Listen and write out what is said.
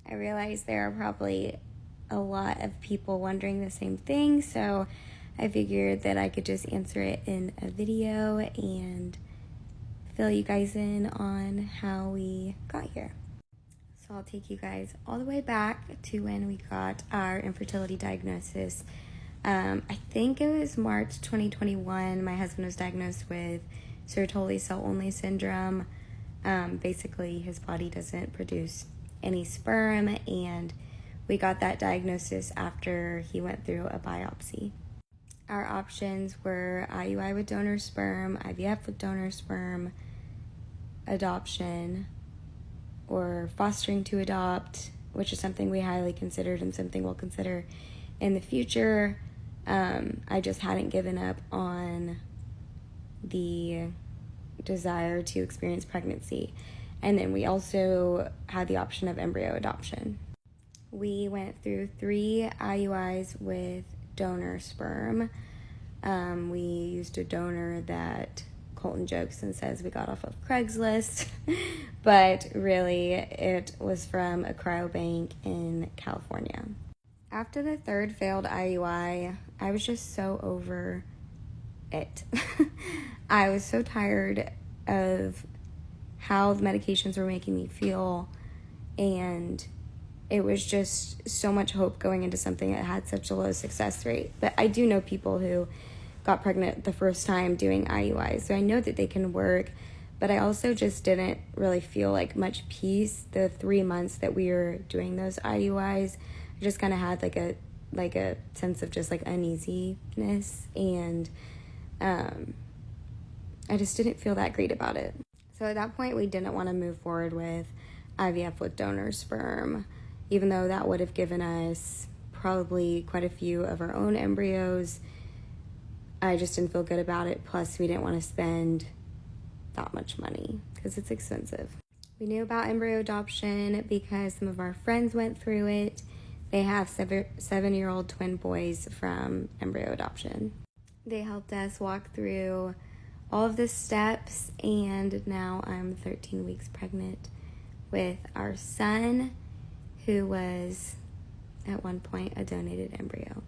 I realize there are probably a lot of people wondering the same thing, so I figured that I could just answer it in a video and fill you guys in on how we got here. So I'll take you guys all the way back to when we got our infertility diagnosis. I think it was March 2021. My husband was diagnosed with Sertoli cell-only syndrome. Basically, his body doesn't produce any sperm, and we got that diagnosis after he went through a biopsy. Our options were IUI with donor sperm, IVF with donor sperm, adoption, or fostering to adopt, which is something we highly considered and something we'll consider in the future. I just hadn't given up on the desire to experience pregnancy. And then we also had the option of embryo adoption. We went through 3 IUIs with donor sperm. We used a donor that Colton jokes and says we got off of Craigslist, but really it was from a cryobank in California. After the 3rd failed IUI, I was just so over it. I was so tired of how the medications were making me feel, and it was just so much hope going into something that had such a low success rate. But I do know people who got pregnant the first time doing IUIs, so I know that they can work, but I also just didn't really feel like much peace the 3 months that we were doing those IUIs. I just kind of had like a sense of just like uneasiness, and I just didn't feel that great about it. So at that point, we didn't want to move forward with IVF with donor sperm, even though that would have given us probably quite a few of our own embryos. I just didn't feel good about it. Plus, we didn't want to spend that much money because it's expensive. We knew about embryo adoption because some of our friends went through it. They have 7-year-old twin boys from embryo adoption. They helped us walk through all of the steps, and now I'm 13 weeks pregnant with our son, who was at one point a donated embryo.